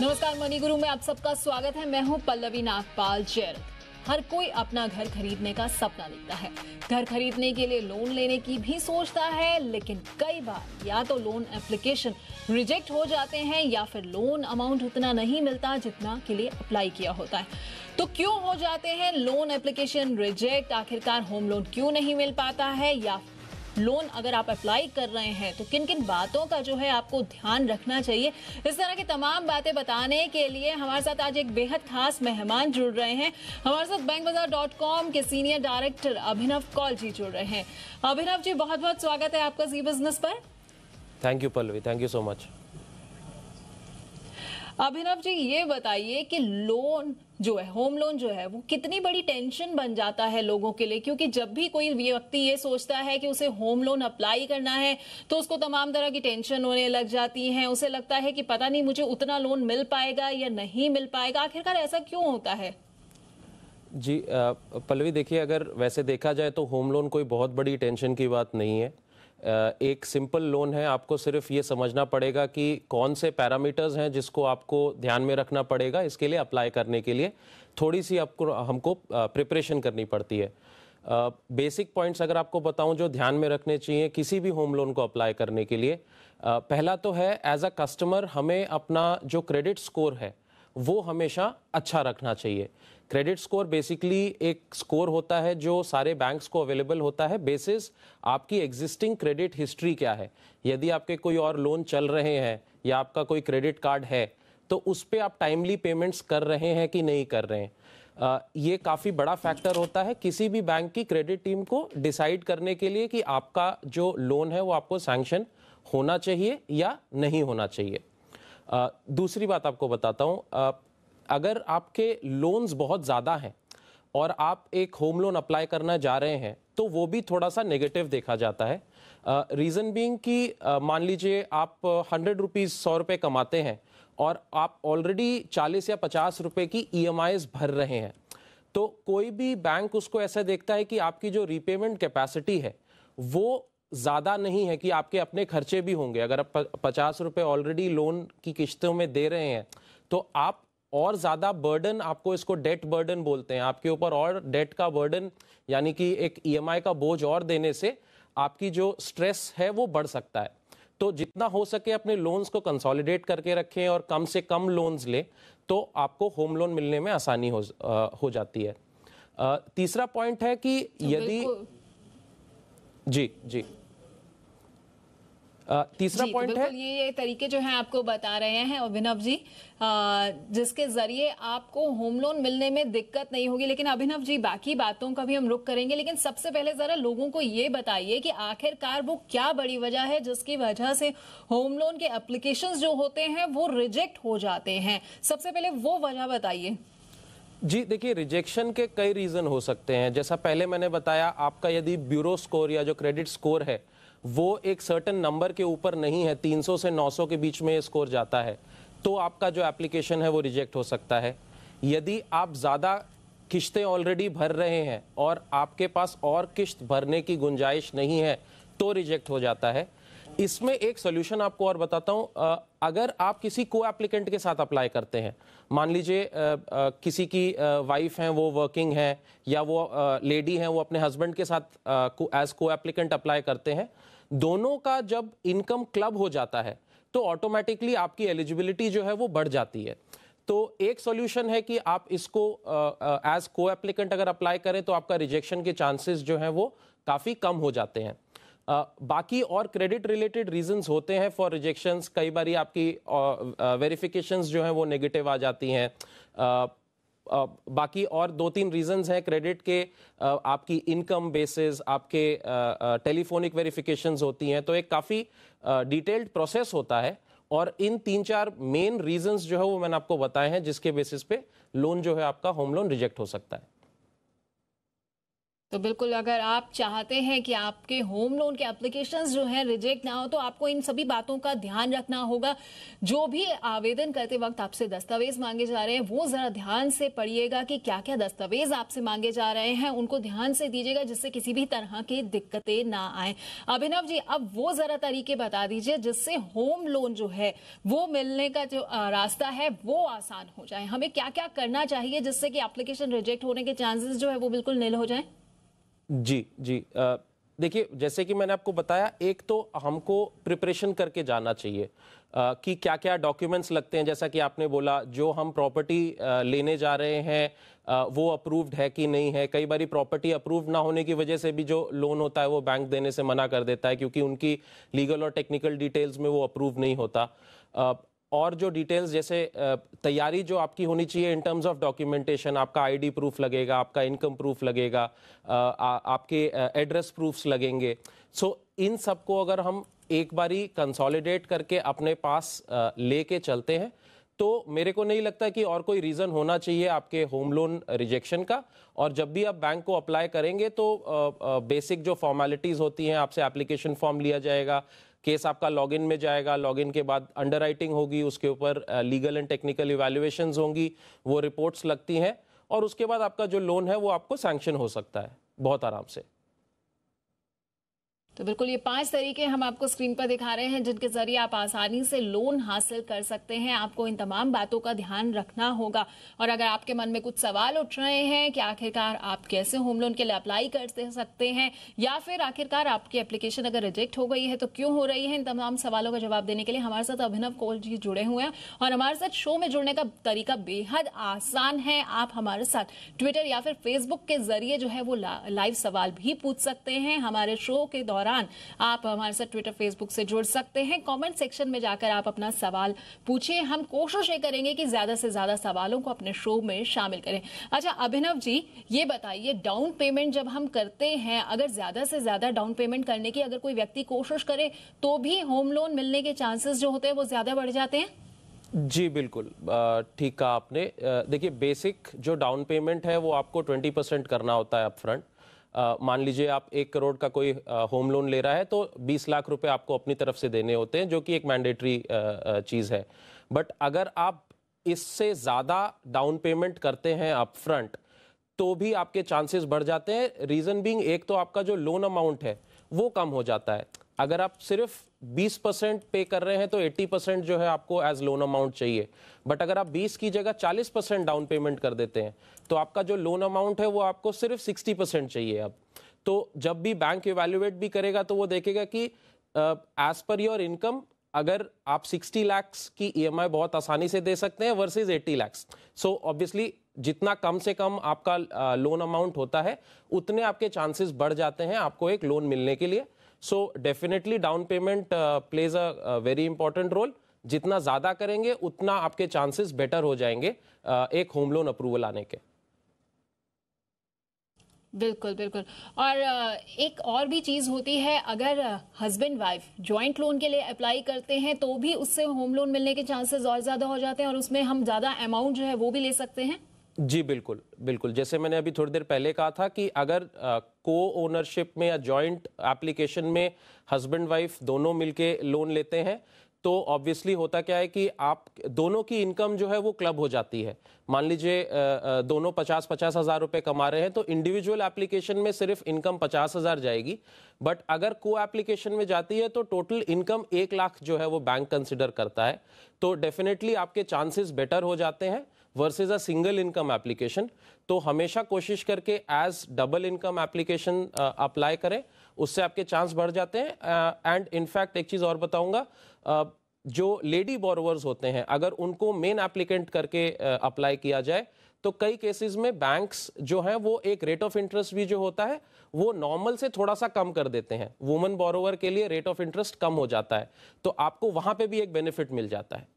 नमस्कार, मनी गुरु में आप सबका स्वागत है। मैं हूं पल्लवी नागपाल जैन। हर कोई अपना घर खरीदने का सपना देखता है। घर खरीदने के लिए लोन लेने की भी सोचता है, लेकिन कई बार या तो लोन एप्लीकेशन रिजेक्ट हो जाते हैं या फिर लोन अमाउंट उतना नहीं मिलता जितना के लिए अप्लाई किया होता है। तो क्यों हो जाते हैं लोन एप्लीकेशन रिजेक्ट? आखिरकार होम लोन क्यों नहीं मिल पाता है? या लोन अगर आप अप्लाई कर रहे हैं तो किन किन बातों का जो है आपको ध्यान रखना चाहिए? इस तरह की तमाम बातें बताने के लिए हमारे साथ आज एक बेहद खास मेहमान जुड़ रहे हैं। हमारे साथ bankbazaar.com के सीनियर डायरेक्टर अभिनव कौल जी जुड़ रहे हैं। अभिनव जी, बहुत बहुत स्वागत है आपका जी बिजनेस पर। Thank you Pallavi, thank you so much. Abhinav ji, ये बताइए कि लोन जो है, होम लोन जो है, वो कितनी बड़ी टेंशन बन जाता है लोगों के लिए? क्योंकि जब भी कोई व्यक्ति ये सोचता है कि उसे होम लोन अप्लाई करना है तो उसको तमाम तरह की टेंशन होने लग जाती है। उसे लगता है कि पता नहीं मुझे उतना लोन मिल पाएगा या नहीं मिल पाएगा। आखिरकार ऐसा क्यों होता है? जी पल्लवी, देखिए, अगर वैसे देखा जाए तो होम लोन कोई बहुत बड़ी टेंशन की बात नहीं है। एक सिंपल लोन है। आपको सिर्फ ये समझना पड़ेगा कि कौन से पैरामीटर्स हैं जिसको आपको ध्यान में रखना पड़ेगा। इसके लिए अप्लाई करने के लिए थोड़ी सी हमको प्रिपरेशन करनी पड़ती है। बेसिक पॉइंट्स अगर आपको बताऊं जो ध्यान में रखने चाहिए किसी भी होम लोन को अप्लाई करने के लिए, पहला तो है एज अ कस्टमर हमें अपना जो क्रेडिट स्कोर है वो हमेशा अच्छा रखना चाहिए। क्रेडिट स्कोर बेसिकली एक स्कोर होता है जो सारे बैंक्स को अवेलेबल होता है बेसिस आपकी एग्जिस्टिंग क्रेडिट हिस्ट्री क्या है। यदि आपके कोई और लोन चल रहे हैं या आपका कोई क्रेडिट कार्ड है तो उस पर आप टाइमली पेमेंट्स कर रहे हैं कि नहीं कर रहे हैं। ये काफ़ी बड़ा फैक्टर होता है किसी भी बैंक की क्रेडिट टीम को डिसाइड करने के लिए कि आपका जो लोन है वो आपको सैंक्शन होना चाहिए या नहीं होना चाहिए। दूसरी बात आपको बताता हूँ, अगर आपके लोन्स बहुत ज़्यादा हैं और आप एक होम लोन अप्लाई करना जा रहे हैं तो वो भी थोड़ा सा नेगेटिव देखा जाता है। रीज़न बीइंग कि मान लीजिए आप 100 रुपीज़ 100 रुपये कमाते हैं और आप ऑलरेडी 40 या 50 रुपये की EMIs भर रहे हैं, तो कोई भी बैंक उसको ऐसा देखता है कि आपकी जो रीपेमेंट कैपेसिटी है वो ज़्यादा नहीं है, कि आपके अपने खर्चे भी होंगे। अगर आप 50 रुपये ऑलरेडी लोन की किश्तों में दे रहे हैं तो आप और ज़्यादा बर्डन, आपको इसको डेट बर्डन बोलते हैं, आपके ऊपर और डेट का बर्डन यानी कि एक EMI का बोझ और देने से आपकी जो स्ट्रेस है वो बढ़ सकता है। तो जितना हो सके अपने लोन्स को कंसोलिडेट करके रखें और कम से कम लोन्स लें तो आपको होम लोन मिलने में आसानी हो जाती है। तीसरा पॉइंट है कि यदि जी तीसरा पॉइंट है, ये तरीके जो हैं आपको बता रहे हैं अभिनव जी, जिसके जरिए आपको होम लोन मिलने में दिक्कत नहीं होगी। लेकिन अभिनव जी, बाकी बातों का भी हम रुख करेंगे, लेकिन सबसे पहले जरा लोगों को ये बताइए कि आखिरकार वो क्या बड़ी वजह है जिसकी वजह से होम लोन के एप्लीकेशंस जो होते हैं वो रिजेक्ट हो जाते हैं। सबसे पहले वो वजह बताइए। जी देखिए, रिजेक्शन के कई रीज़न हो सकते हैं। जैसा पहले मैंने बताया, आपका यदि ब्यूरो स्कोर या जो क्रेडिट स्कोर है वो एक सर्टेन नंबर के ऊपर नहीं है, 300 से 900 के बीच में ये स्कोर जाता है, तो आपका जो एप्लीकेशन है वो रिजेक्ट हो सकता है। यदि आप ज़्यादा किश्तें ऑलरेडी भर रहे हैं और आपके पास और किश्त भरने की गुंजाइश नहीं है तो रिजेक्ट हो जाता है। इसमें एक सोल्यूशन आपको और बताता हूं। अगर आप किसी को एप्लीकेंट के साथ अप्लाई करते हैं, मान लीजिए किसी की वाइफ हैं, वो वर्किंग है, या वो लेडी हैं, वो अपने हस्बैंड के साथ एज को एप्लीकेंट अप्लाई करते हैं, दोनों का जब इनकम क्लब हो जाता है तो ऑटोमेटिकली आपकी एलिजिबिलिटी जो है वो बढ़ जाती है। तो एक सॉल्यूशन है कि आप इसको एज को एप्लीकेंट अगर अप्लाई करें तो आपका रिजेक्शन के चांसेस जो हैं वो काफ़ी कम हो जाते हैं। बाकी और क्रेडिट रिलेटेड रीजंस होते हैं फॉर रिजेक्शंस। कई बार आपकी वेरिफिकेशंस जो हैं वो नेगेटिव आ जाती हैं। बाकी और 2-3 रीजंस हैं क्रेडिट के, आपकी इनकम बेसिस, आपके टेलीफोनिक वेरिफिकेशंस होती हैं। तो एक काफ़ी डिटेल्ड प्रोसेस होता है और इन 3-4 मेन रीजंस जो है वो मैंने आपको बताए हैं जिसके बेसिस पे लोन जो है आपका होम लोन रिजेक्ट हो सकता है। तो बिल्कुल, अगर आप चाहते हैं कि आपके होम लोन के एप्लीकेशंस जो हैं रिजेक्ट ना हो, तो आपको इन सभी बातों का ध्यान रखना होगा। जो भी आवेदन करते वक्त आपसे दस्तावेज मांगे जा रहे हैं, वो जरा ध्यान से पढ़िएगा कि क्या क्या दस्तावेज आपसे मांगे जा रहे हैं, उनको ध्यान से दीजिएगा, जिससे किसी भी तरह की दिक्कतें ना आए। अभिनव जी, अब वो जरा तरीके बता दीजिए जिससे होम लोन जो है वो मिलने का जो रास्ता है वो आसान हो जाए। हमें क्या क्या करना चाहिए जिससे कि एप्लीकेशन रिजेक्ट होने के चांसेस जो है वो बिल्कुल निल हो जाए? जी, जी। देखिए, जैसे कि मैंने आपको बताया, एक तो हमको प्रिपरेशन करके जाना चाहिए कि क्या-क्या डॉक्यूमेंट्स लगते हैं। जैसा कि आपने बोला, जो हम प्रॉपर्टी लेने जा रहे हैं वो अप्रूव्ड है कि नहीं है। कई बारी प्रॉपर्टी अप्रूव्ड ना होने की वजह से भी जो लोन होता है वो बैंक देने से मना कर देता है, क्योंकि उनकी लीगल और टेक्निकल डिटेल्स में वो अप्रूव नहीं होता। अ, और जो डिटेल्स, जैसे तैयारी जो आपकी होनी चाहिए इन टर्म्स ऑफ डॉक्यूमेंटेशन, आपका आईडी प्रूफ लगेगा, आपका इनकम प्रूफ लगेगा, आपके एड्रेस प्रूफ्स लगेंगे। सो इन सबको अगर हम एक बारी कंसोलिडेट करके अपने पास लेके चलते हैं, तो मेरे को नहीं लगता कि और कोई रीज़न होना चाहिए आपके होम लोन रिजेक्शन का। और जब भी आप बैंक को अप्लाई करेंगे तो बेसिक जो फॉर्मेलिटीज़ होती हैं, आपसे एप्लीकेशन फॉर्म लिया जाएगा, केस आपका लॉगिन में जाएगा, लॉगिन के बाद अंडरराइटिंग होगी, उसके ऊपर लीगल एंड टेक्निकल इवैल्यूएशंस होंगी, वो रिपोर्ट्स लगती हैं, और उसके बाद आपका जो लोन है वो आपको सैंक्शन हो सकता है बहुत आराम से। तो बिल्कुल, ये 5 तरीके हम आपको स्क्रीन पर दिखा रहे हैं जिनके जरिए आप आसानी से लोन हासिल कर सकते हैं। आपको इन तमाम बातों का ध्यान रखना होगा। और अगर आपके मन में कुछ सवाल उठ रहे हैं कि आखिरकार आप कैसे होम लोन के लिए अप्लाई कर सकते हैं, या फिर आखिरकार आपकी एप्लीकेशन अगर रिजेक्ट हो गई है तो क्यों हो रही है, इन तमाम सवालों का जवाब देने के लिए हमारे साथ अभिनव कौल जी जुड़े हुए हैं। और हमारे साथ शो में जुड़ने का तरीका बेहद आसान है। आप हमारे साथ ट्विटर या फिर फेसबुक के जरिए जो है वो लाइव सवाल भी पूछ सकते हैं। हमारे शो के दौरान आप हमारे साथ ट्विटर फेसबुक से जुड़ सकते हैं। कमेंट सेक्शन में जाकर आप अपना सवाल पूछिए। हम कोशिश ये करेंगे कि ज्यादा से ज्यादा सवालों को अपने शो में शामिल करें। अच्छा अभिनव जी, ये बताइए, डाउन पेमेंट जब हम करते हैं, अगर ज्यादा से ज्यादा डाउन पेमेंट करने की अगर कोई व्यक्ति कोशिश करे तो भी होम लोन मिलने के चांसेस जो होते हैं वो ज्यादा बढ़ जाते हैं? जी बिल्कुल, ठीक कहा आपने। देखिए, बेसिक जो डाउन पेमेंट है वो आपको 20% करना होता है अपफ्रंट। मान लीजिए आप 1 करोड़ का कोई होम लोन ले रहा है, तो 20 लाख रुपए आपको अपनी तरफ से देने होते हैं, जो कि एक मैंडेटरी चीज़ है। बट अगर आप इससे ज़्यादा डाउन पेमेंट करते हैं अपफ्रंट, तो भी आपके चांसेस बढ़ जाते हैं। रीज़न बीइंग, एक तो आपका जो लोन अमाउंट है वो कम हो जाता है। अगर आप सिर्फ 20% पे कर रहे हैं तो 80% जो है आपको एज लोन अमाउंट चाहिए। बट अगर आप 20 की जगह 40% डाउन पेमेंट कर देते हैं, तो आपका जो लोन अमाउंट है वो आपको सिर्फ 60% चाहिए अब। तो जब भी बैंक इवैल्यूएट भी करेगा तो वो देखेगा कि एज पर योर इनकम, अगर आप 60 लाख की ईएमआई बहुत आसानी से दे सकते हैं वर्सेस 80 लाख, सो ऑब्वियसली जितना कम से कम आपका लोन अमाउंट होता है, उतने आपके चांसेस बढ़ जाते हैं आपको एक लोन मिलने के लिए। So definitely down payment plays a very important role. जितना ज़्यादा करेंगे उतना आपके चांसेस बेटर हो जाएंगे एक होम लोन अप्रूवल आने के। बिल्कुल बिल्कुल। और एक और भी चीज होती है, अगर हस्बैंड वाइफ जॉइंट लोन के लिए अप्लाई करते हैं तो भी उससे होम लोन मिलने के चांसेस और ज्यादा हो जाते हैं, और उसमें हम ज्यादा अमाउंट जो है वो भी ले सकते हैं। जी बिल्कुल बिल्कुल, जैसे मैंने अभी थोड़ी देर पहले कहा था कि अगर को ओनरशिप में या जॉइंट एप्लीकेशन में हस्बैंड वाइफ दोनों मिलके लोन लेते हैं, तो ऑब्वियसली होता क्या है कि आप दोनों की इनकम जो है वो क्लब हो जाती है। मान लीजिए दोनों 50-50 हज़ार रुपए कमा रहे हैं, तो इंडिविजुअल एप्लीकेशन में सिर्फ इनकम 50 हज़ार जाएगी। बट अगर को एप्लीकेशन में जाती है तो टोटल इनकम 1 लाख जो है वो बैंक कंसिडर करता है। तो डेफिनेटली आपके चांसेस बेटर हो जाते हैं versus a single income application. तो हमेशा कोशिश करके as double income application apply करें, उससे आपके चांस बढ़ जाते हैं। एंड इनफैक्ट एक चीज़ और बताऊंगा, जो लेडी बोरोवर्स होते हैं, अगर उनको मेन एप्लीकेंट करके अप्लाई किया जाए, तो कई केसेस में बैंक्स जो हैं वो एक रेट ऑफ इंटरेस्ट भी जो होता है वो नॉर्मल से थोड़ा सा कम कर देते हैं। वुमेन बोरोवर के लिए रेट ऑफ इंटरेस्ट कम हो जाता है, तो आपको वहां पे भी एक बेनिफिट मिल जाता है।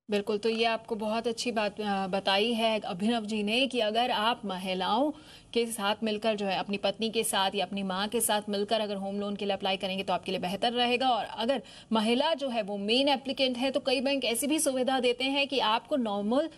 बिल्कुल, तो ये आपको बहुत अच्छी बात बताई है अभिनव जी ने कि अगर आप महिलाओं के साथ मिलकर जो है अपनी पत्नी के साथ या अपनी माँ के साथ मिलकर अगर होम लोन के लिए अप्लाई करेंगे तो आपके लिए बेहतर रहेगा। और अगर महिला जो है वो मेन एप्लीकेंट है तो कई बैंक ऐसी भी सुविधा देते हैं कि आपको नॉर्मल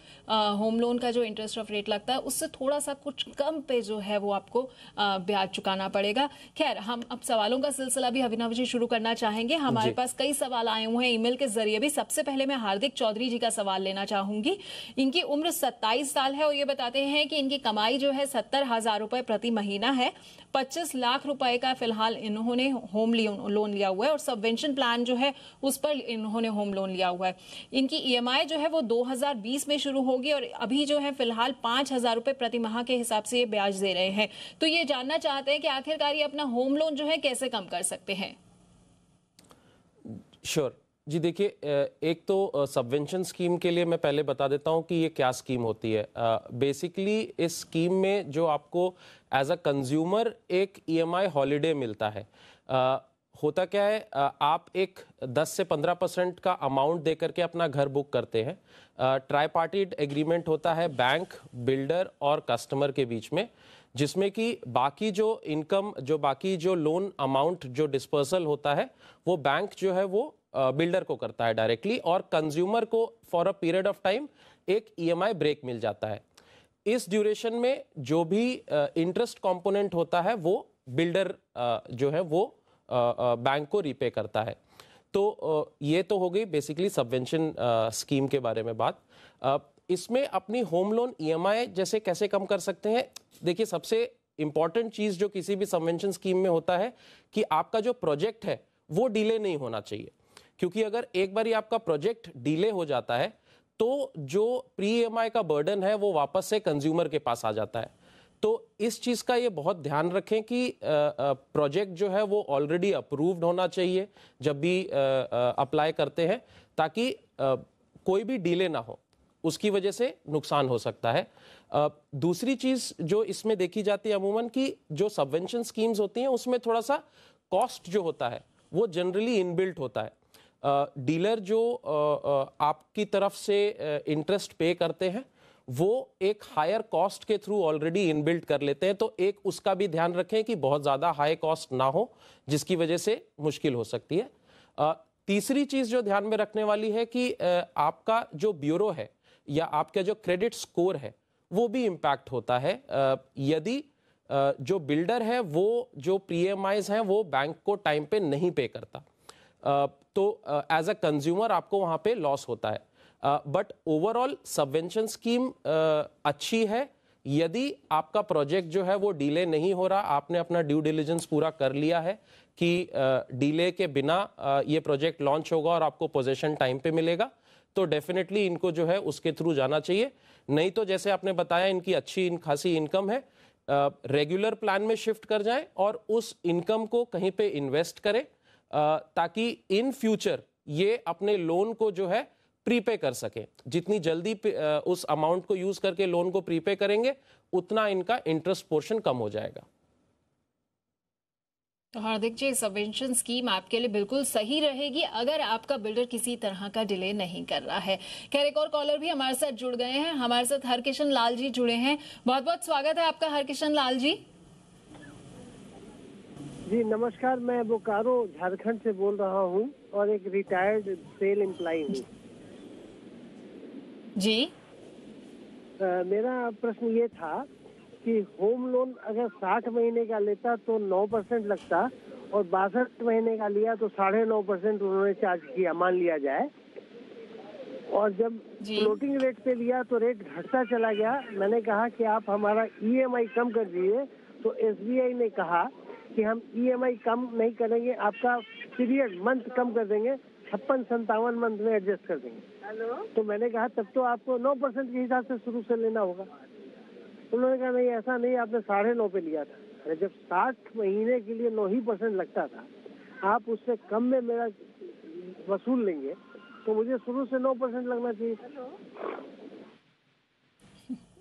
होम लोन का जो इंटरेस्ट ऑफ रेट लगता है उससे थोड़ा सा कुछ कम पे जो है वो आपको ब्याज चुकाना पड़ेगा। खैर, हम अब सवालों का सिलसिला भी अभिनव जी शुरू करना चाहेंगे। हमारे पास कई सवाल आए हुए हैं ईमेल के जरिए भी। सबसे पहले मैं हार्दिक चौधरी जी का सवाल लेना चाहूंगी। इनकी उम्र 27 साल है और ये बताते हैं कि इनकी कमाई जो है 70,000 रुपए प्रति महीना है। 25 लाख रुपए का फिलहाल इन्होंने होम लोन लिया हुआ है और सबवेंशन प्लान जो है उस पर इन्होंने होम लोन लिया हुआ है। इनकी ईएमआई जो है वो 2020 में शुरू होगी और अभी जो है फिलहाल 5,000 रुपए प्रति माह के हिसाब से ये ब्याज दे रहे हैं। तो ये जानना चाहते हैं कि आखिरकार ये अपना होम लोन जो है कैसे कम कर सकते हैं। श्योर जी, देखिए, एक तो सबवेंशन स्कीम के लिए मैं पहले बता देता हूं कि ये क्या स्कीम होती है। बेसिकली इस स्कीम में जो आपको एज अ कंज्यूमर एक ईएमआई हॉलिडे मिलता है। होता क्या है, आप एक 10 से 15% का अमाउंट दे करके अपना घर बुक करते हैं। ट्राईपार्टीट एग्रीमेंट होता है बैंक, बिल्डर और कस्टमर के बीच में, जिसमें कि बाकी जो इनकम, जो बाकी जो लोन अमाउंट जो डिस्पर्सल होता है वो बैंक जो है वो बिल्डर को करता है डायरेक्टली, और कंज्यूमर को for a period of time एक ईएमआई ब्रेक मिल जाता है। इस ड्यूरेशन में जो भी इंटरेस्ट कंपोनेंट होता है वो बिल्डर जो है वो बैंक को रीपे करता है। तो ये तो हो गई बेसिकली सबवेंशन स्कीम के बारे में बात। इसमें अपनी होम लोन ईएमआई जैसे कैसे कम कर सकते हैं। देखिए, सबसे इंपॉर्टेंट चीज जो किसी भी सबवेंशन स्कीम में होता है कि आपका जो प्रोजेक्ट है वो डिले नहीं होना चाहिए, क्योंकि अगर एक बार आपका प्रोजेक्ट डिले हो जाता है तो जो प्री ईएमआई का बर्डन है वो वापस से कंज्यूमर के पास आ जाता है। तो इस चीज का ये बहुत ध्यान रखें कि प्रोजेक्ट जो है वो ऑलरेडी अप्रूव्ड होना चाहिए जब भी अप्लाई करते हैं, ताकि कोई भी डिले ना हो, उसकी वजह से नुकसान हो सकता है। दूसरी चीज जो इसमें देखी जाती है अमूमन कि जो सबवेंशन स्कीम्स होती हैं उसमें थोड़ा सा कॉस्ट जो होता है वो जनरली इनबिल्ट होता है। डीलर जो आपकी तरफ से इंटरेस्ट पे करते हैं वो एक हायर कॉस्ट के थ्रू ऑलरेडी इनबिल्ट कर लेते हैं, तो एक उसका भी ध्यान रखें कि बहुत ज़्यादा हाई कॉस्ट ना हो जिसकी वजह से मुश्किल हो सकती है। तीसरी चीज़ जो ध्यान में रखने वाली है कि आपका जो ब्यूरो है या आपका जो क्रेडिट स्कोर है वो भी इम्पैक्ट होता है। यदि जो बिल्डर है वो जो प्रीएमआईज हैं वो बैंक को टाइम पे नहीं पे करता, तो एज अ कंज्यूमर आपको वहां पे लॉस होता है। बट ओवरऑल सबवेंशन स्कीम अच्छी है यदि आपका प्रोजेक्ट जो है वो डिले नहीं हो रहा, आपने अपना ड्यू डिलिजेंस पूरा कर लिया है कि डिले के बिना ये प्रोजेक्ट लॉन्च होगा और आपको पोजीशन टाइम पे मिलेगा, तो डेफिनेटली इनको जो है उसके थ्रू जाना चाहिए। नहीं तो जैसे आपने बताया इनकी अच्छी खासी इनकम है, रेगुलर प्लान में शिफ्ट कर जाएं और उस इनकम को कहीं पे इन्वेस्ट करें ताकि इन फ्यूचर ये अपने लोन को जो है प्रीपे कर सके। जितनी जल्दी उस अमाउंट को यूज करके लोन को प्रीपे करेंगे उतना इनका इंटरेस्ट पोर्शन कम हो जाएगा। तो हार्दिक जी, सबवेंशन स्कीम आपके लिए बिल्कुल सही रहेगी अगर आपका बिल्डर किसी तरह का डिले नहीं कर रहा है। खैर, एक और कॉलर भी हमारे साथ जुड़ गए हैं। हमारे साथ हरकिशन लाल जी जुड़े हैं। बहुत बहुत स्वागत है आपका हरकिशन लाल जी। जी नमस्कार, मैं बोकारो झारखंड से बोल रहा हूँ और एक रिटायर्ड सेल एम्प्लॉय हूँ। जी मेरा प्रश्न ये था कि होम लोन अगर 60 महीने का लेता तो 9% लगता और 62 महीने का लिया तो 9.5% उन्होंने चार्ज किया, मान लिया जाए। और जब फ्लोटिंग रेट पे लिया तो रेट घटता चला गया। मैंने कहा कि आप हमारा ईएमआई कम कर दीजिए, तो एसबीआई ने कहा कि हम ईएमआई कम नहीं करेंगे, आपका पीरियड मंथ कम कर देंगे, 56-57 मंथ में एडजस्ट कर देंगे। तो मैंने कहा तब तो आपको 9% के हिसाब से शुरू से लेना होगा। उन्होंने कहा नहीं, ऐसा नहीं, आपने 9.5 पे लिया था। अरे जब 60 महीने के लिए 9% लगता था, आप उससे कम में मेरा वसूल लेंगे तो मुझे शुरू से 9% लगना चाहिए।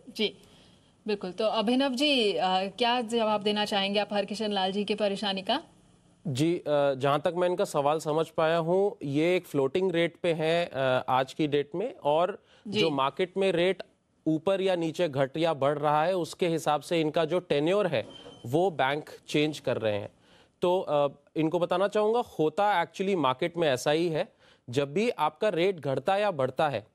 जी बिल्कुल। तो अभिनव जी, क्या जवाब देना चाहेंगे आप हरकिशन लाल जी की परेशानी का? जी, जहाँ तक मैं इनका सवाल समझ पाया हूँ, ये एक फ्लोटिंग रेट पे है आज की डेट में, और जो मार्केट में रेट ऊपर या नीचे घट या बढ़ रहा है, उसके हिसाब से इनका जो टेन्योर है वो बैंक चेंज कर रहे हैं। तो इनको बताना चाहूँगा, होता एक्चुअली मार्केट में ऐसा ही है, जब भी आपका रेट घटता या बढ़ता है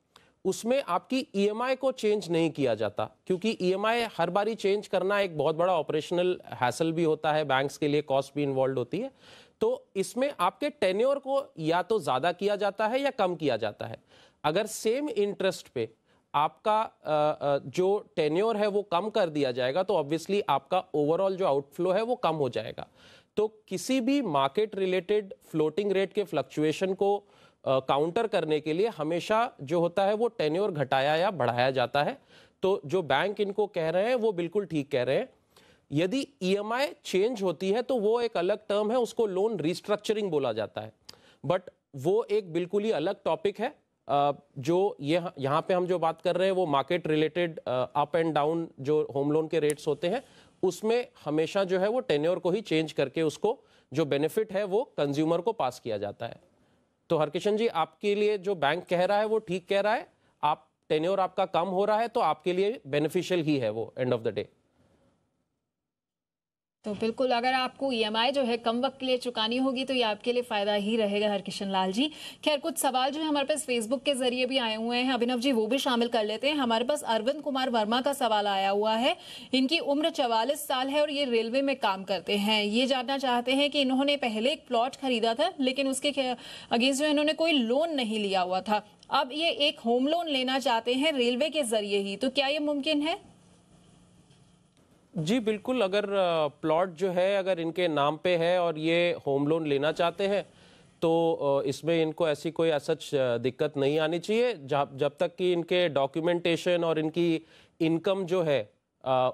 उसमें आपकी ईएमआई को चेंज नहीं किया जाता, क्योंकि ईएमआई हर बारी चेंज करना एक बहुत बड़ा ऑपरेशनल हैसल भी होता है, बैंक्स के लिए कॉस्ट भी इन्वॉल्व होती है। तो इसमें आपके टेन्योर को या तो ज़्यादा किया जाता है या कम किया जाता है। अगर सेम इंटरेस्ट पे आपका जो टेन्योर है वो कम कर दिया जाएगा तो ऑब्वियसली आपका ओवरऑल जो आउटफ्लो है वो कम हो जाएगा। तो किसी भी मार्केट रिलेटेड फ्लोटिंग रेट के फ्लक्चुएशन को काउंटर करने के लिए हमेशा जो होता है वो टेन्योर घटाया या बढ़ाया जाता है। तो जो बैंक इनको कह रहे हैं वो बिल्कुल ठीक कह रहे हैं। यदि ईएमआई चेंज होती है तो वो एक अलग टर्म है, उसको लोन रिस्ट्रक्चरिंग बोला जाता है, बट वो एक बिल्कुल ही अलग टॉपिक है। जो यहाँ पे हम जो बात कर रहे हैं वो market related up and down जो होम लोन के रेट्स होते हैं उसमें हमेशा जो है वो टेन्योर को ही चेंज करके उसको जो बेनिफिट है वो कंज्यूमर को पास किया जाता है। तो हरकिशन जी, आपके लिए जो बैंक कह रहा है वो ठीक कह रहा है। आप टेन्योर आपका कम हो रहा है तो आपके लिए बेनिफिशियल ही है वो एंड ऑफ द डे। तो बिल्कुल, अगर आपको ईएमआई जो है कम वक्त के लिए चुकानी होगी तो ये आपके लिए फायदा ही रहेगा हरकिशन लाल जी। खैर, कुछ सवाल जो है हमारे पास फेसबुक के जरिए भी आए हुए हैं, अभिनव जी वो भी शामिल कर लेते हैं। हमारे पास अरविंद कुमार वर्मा का सवाल आया हुआ है। इनकी उम्र 44 साल है और ये रेलवे में काम करते हैं। ये जानना चाहते हैं कि इन्होंने पहले एक प्लॉट खरीदा था लेकिन उसके अगेंस्ट जो है इन्होंने कोई लोन नहीं लिया हुआ था। अब ये एक होम लोन लेना चाहते हैं रेलवे के जरिए ही, तो क्या ये मुमकिन है? जी बिल्कुल, अगर प्लॉट जो है अगर इनके नाम पे है और ये होम लोन लेना चाहते हैं तो इसमें इनको ऐसी कोई सच दिक्कत नहीं आनी चाहिए, जब तक कि इनके डॉक्यूमेंटेशन और इनकी इनकम जो है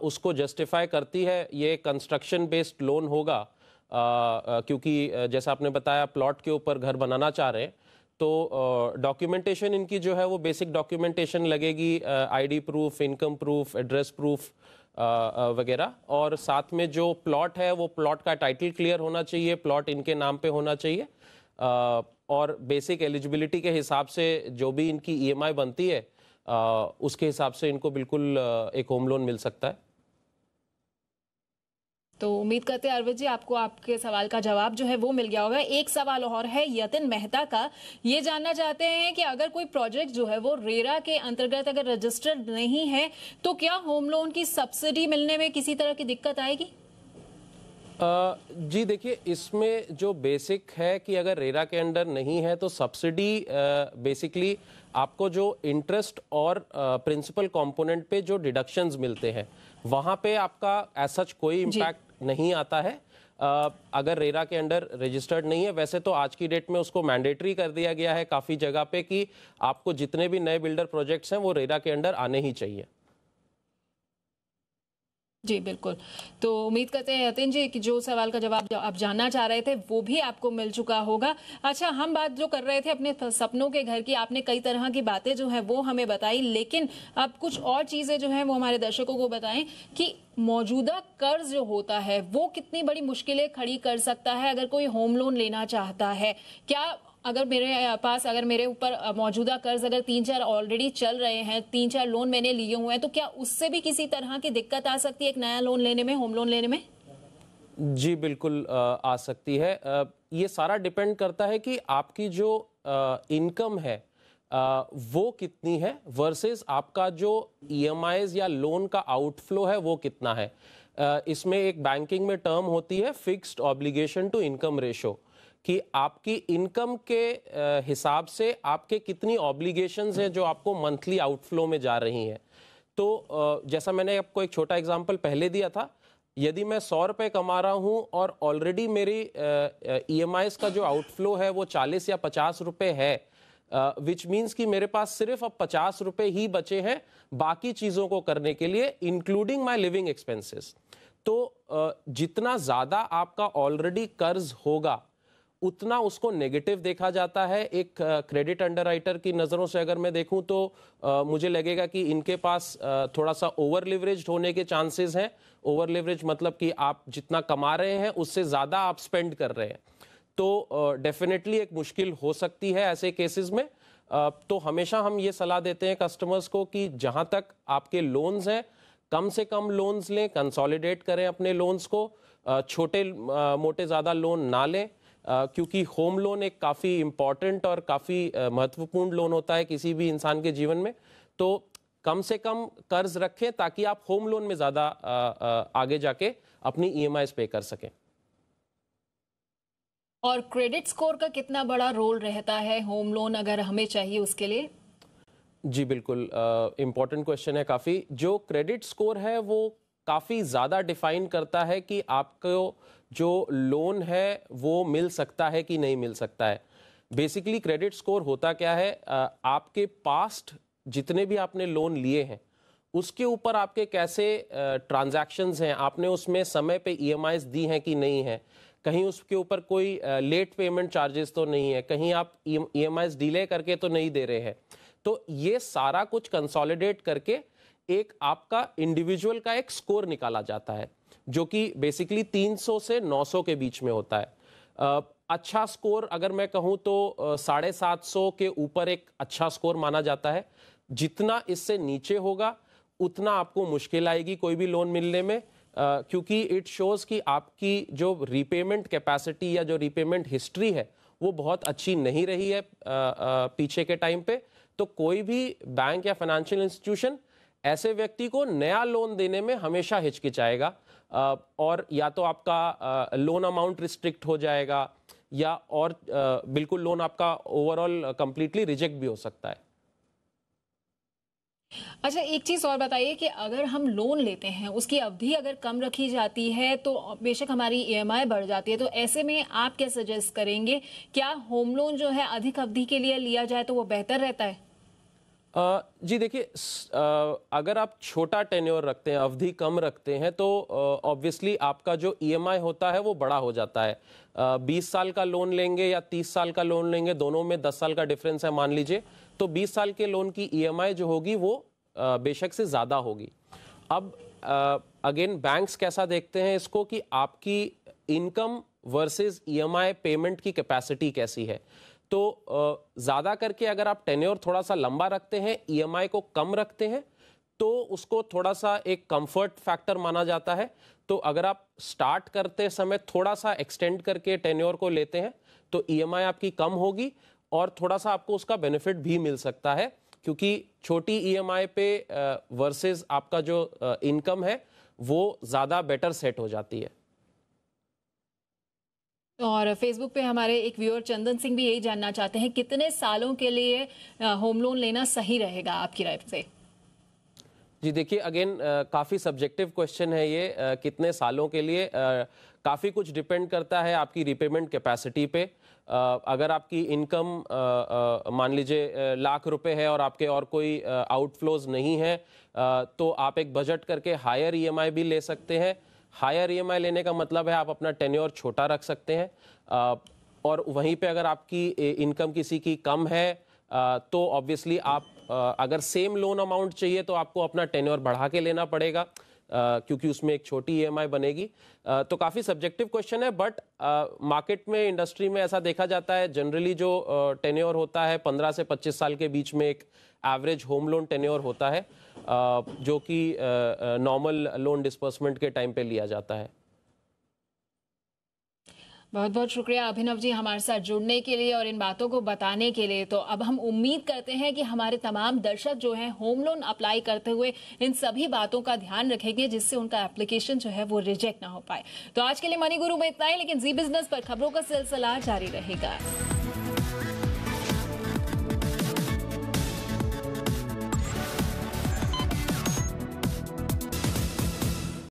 उसको जस्टिफाई करती है। ये कंस्ट्रक्शन बेस्ड लोन होगा, क्योंकि जैसा आपने बताया प्लॉट के ऊपर घर बनाना चाह रहे हैं, तो डॉक्यूमेंटेशन इनकी जो है वो बेसिक डॉक्यूमेंटेशन लगेगी, ID proof, income proof, address proof वगैरह, और साथ में जो प्लॉट है वो प्लॉट का टाइटल क्लियर होना चाहिए, प्लॉट इनके नाम पे होना चाहिए, और बेसिक एलिजिबिलिटी के हिसाब से जो भी इनकी ईएमआई बनती है उसके हिसाब से इनको बिल्कुल एक होम लोन मिल सकता है। तो उम्मीद करते हैं अरविंद जी आपको आपके सवाल का जवाब जो है वो मिल गया होगा। एक सवाल और है यतिन मेहता का, ये जानना चाहते हैं कि अगर कोई प्रोजेक्ट जो है वो रेरा के अंतर्गत अगर रजिस्टर्ड नहीं है तो क्या होम लोन की सब्सिडी मिलने में किसी तरह की दिक्कत आएगी? जी देखिए, इसमें जो बेसिक है कि अगर रेरा के अंडर नहीं है तो सब्सिडी बेसिकली आपको जो इंटरेस्ट और प्रिंसिपल कंपोनेंट पे जो डिडक्शंस मिलते हैं वहाँ पे आपका ऐसा कोई इम्पैक्ट नहीं आता है अगर रेरा के अंडर रजिस्टर्ड नहीं है। वैसे तो आज की डेट में उसको मैंडेटरी कर दिया गया है काफ़ी जगह पे कि आपको जितने भी नए बिल्डर प्रोजेक्ट्स हैं वो रेरा के अंडर आने ही चाहिए। जी बिल्कुल, तो उम्मीद करते हैं यतिन जी कि जो सवाल का जवाब आप जानना चाह रहे थे वो भी आपको मिल चुका होगा। अच्छा, हम बात जो कर रहे थे अपने सपनों के घर की, आपने कई तरह की बातें जो है वो हमें बताई, लेकिन अब कुछ और चीजें जो हैं वो हमारे दर्शकों को बताएं कि मौजूदा कर्ज जो होता है वो कितनी बड़ी मुश्किलें खड़ी कर सकता है अगर कोई होम लोन लेना चाहता है। क्या अगर मेरे ऊपर मौजूदा कर्ज अगर 3-4 ऑलरेडी चल रहे हैं, 3-4 लोन मैंने लिए हुए हैं, तो क्या उससे भी किसी तरह की दिक्कत आ सकती है एक नया लोन लेने में, होम लोन लेने में? जी बिल्कुल आ सकती है। ये सारा डिपेंड करता है कि आपकी जो इनकम है वो कितनी है वर्सेस आपका जो ईएमआईज या लोन का आउटफ्लो है वो कितना है। इसमें एक बैंकिंग में टर्म होती है fixed obligation to income ratio, कि आपकी इनकम के हिसाब से आपके कितनी ऑब्लिगेशंस हैं जो आपको मंथली आउटफ्लो में जा रही हैं। तो जैसा मैंने आपको एक छोटा एग्जांपल पहले दिया था, यदि मैं 100 रुपये कमा रहा हूं और ऑलरेडी मेरी ईएमआईज का जो आउटफ्लो है वो 40 या 50 रुपये है, विच मीन्स कि मेरे पास सिर्फ अब 50 रुपये ही बचे हैं बाकी चीज़ों को करने के लिए, इंक्लूडिंग माई लिविंग एक्सपेंसेस। तो जितना ज़्यादा आपका ऑलरेडी कर्ज होगा उतना उसको नेगेटिव देखा जाता है। एक क्रेडिट अंडरराइटर की नज़रों से अगर मैं देखूं तो मुझे लगेगा कि इनके पास थोड़ा सा ओवर लिवरेज्ड होने के चांसेस हैं। ओवर लिवरेज मतलब कि आप जितना कमा रहे हैं उससे ज़्यादा आप स्पेंड कर रहे हैं, तो डेफिनेटली एक मुश्किल हो सकती है ऐसे केसेस में। तो हमेशा हम ये सलाह देते हैं कस्टमर्स को कि जहां तक आपके लोन्स हैं कम से कम लोन्स लें, कंसोलिडेट करें अपने लोन्स को, छोटे मोटे ज़्यादा लोन ना लें, क्योंकि होम लोन एक काफ़ी इम्पॉर्टेंट और काफ़ी महत्वपूर्ण लोन होता है किसी भी इंसान के जीवन में। तो कम से कम कर्ज रखें ताकि आप होम लोन में ज़्यादा आगे जाके अपनी ईएमआईज पे कर सकें। और क्रेडिट स्कोर का कितना बड़ा रोल रहता है होम लोन अगर हमें चाहिए उसके लिए? जी बिल्कुल, इम्पॉर्टेंट क्वेश्चन है काफ़ी। जो क्रेडिट स्कोर है वो काफ़ी ज़्यादा डिफाइन करता है कि आपको जो लोन है वो मिल सकता है कि नहीं मिल सकता है। बेसिकली क्रेडिट स्कोर होता क्या है, आपके पास्ट जितने भी आपने लोन लिए हैं उसके ऊपर आपके कैसे ट्रांजैक्शंस हैं, आपने उसमें समय पे ईएमआईज दी हैं कि नहीं है, कहीं उसके ऊपर कोई लेट पेमेंट चार्जेस तो नहीं है, कहीं आप ईएमआईज डिले करके तो नहीं दे रहे हैं। तो ये सारा कुछ कंसोलिडेट करके एक आपका इंडिविजुअल का एक स्कोर निकाला जाता है जो कि बेसिकली 300 से 900 के बीच में होता है। अच्छा स्कोर अगर मैं कहूँ तो 750 के ऊपर एक अच्छा स्कोर माना जाता है। जितना इससे नीचे होगा उतना आपको मुश्किल आएगी कोई भी लोन मिलने में, क्योंकि इट शोज कि आपकी जो रीपेमेंट कैपेसिटी या जो रीपेमेंट हिस्ट्री है वो बहुत अच्छी नहीं रही है पीछे के टाइम पे। तो कोई भी बैंक या फाइनेंशियल इंस्टीट्यूशन ऐसे व्यक्ति को नया लोन देने में हमेशा हिचकिचाएगा, और या तो आपका लोन अमाउंट रिस्ट्रिक्ट हो जाएगा या और बिल्कुल लोन आपका ओवरऑल कंप्लीटली रिजेक्ट भी हो सकता है। अच्छा, एक चीज और बताइए कि अगर हम लोन लेते हैं उसकी अवधि अगर कम रखी जाती है तो बेशक हमारी ईएमआई बढ़ जाती है, तो ऐसे में आप क्या सजेस्ट करेंगे? क्या होम लोन जो है अधिक अवधि के लिए लिया जाए तो वो बेहतर रहता है? जी देखिए, अगर आप छोटा टेन्योर रखते हैं, अवधि कम रखते हैं, तो ऑब्वियसली आपका जो ईएमआई होता है वो बड़ा हो जाता है। 20 साल का लोन लेंगे या 30 साल का लोन लेंगे, दोनों में 10 साल का डिफरेंस है मान लीजिए, तो 20 साल के लोन की ईएमआई जो होगी वो बेशक से ज़्यादा होगी। अब अगेन बैंक्स कैसा देखते हैं इसको कि आपकी इनकम वर्सेस ईएमआई पेमेंट की कैपेसिटी कैसी है। तो ज़्यादा करके अगर आप टेन्योर थोड़ा सा लंबा रखते हैं, ईएमआई को कम रखते हैं, तो उसको थोड़ा सा एक कंफर्ट फैक्टर माना जाता है। तो अगर आप स्टार्ट करते समय थोड़ा सा एक्सटेंड करके टेन्योर को लेते हैं तो ईएमआई आपकी कम होगी और थोड़ा सा आपको उसका बेनिफिट भी मिल सकता है, क्योंकि छोटी ईएमआई पे वर्सेस आपका जो इनकम है वो ज़्यादा बेटर सेट हो जाती है। और फेसबुक पे हमारे एक व्यूअर चंदन सिंह भी यही जानना चाहते हैं, कितने सालों के लिए होम लोन लेना सही रहेगा आपकी राय से? जी देखिए, अगेन काफ़ी सब्जेक्टिव क्वेश्चन है ये, कितने सालों के लिए काफ़ी कुछ डिपेंड करता है आपकी रिपेमेंट कैपेसिटी पे। अगर आपकी इनकम मान लीजिए लाख रुपए है और आपके और कोई आउटफ्लोज नहीं है, तो आप एक बजट करके हायर ईएमआई भी ले सकते हैं। हायर ईएमआई लेने का मतलब है आप अपना टेन्योर छोटा रख सकते हैं, और वहीं पे अगर आपकी इनकम किसी की कम है तो ऑब्वियसली आप अगर सेम लोन अमाउंट चाहिए तो आपको अपना टेन्योर बढ़ा के लेना पड़ेगा, क्योंकि उसमें एक छोटी ईएमआई बनेगी। तो काफ़ी सब्जेक्टिव क्वेश्चन है, बट मार्केट में, इंडस्ट्री में ऐसा देखा जाता है जनरली जो टेन्योर होता है 15 से 25 साल के बीच में एक एवरेज होम लोन टेन्योर होता है, जो कि नॉर्मल लोन डिस्बर्समेंट के टाइम पे लिया जाता है। बहुत बहुत शुक्रिया अभिनव जी हमारे साथ जुड़ने के लिए और इन बातों को बताने के लिए। तो अब हम उम्मीद करते हैं कि हमारे तमाम दर्शक जो हैं होम लोन अप्लाई करते हुए इन सभी बातों का ध्यान रखेंगे, जिससे उनका एप्लीकेशन जो है वो रिजेक्ट ना हो पाए। तो आज के लिए मनी गुरु में इतना ही, लेकिन जी बिजनेस पर खबरों का सिलसिला जारी रहेगा।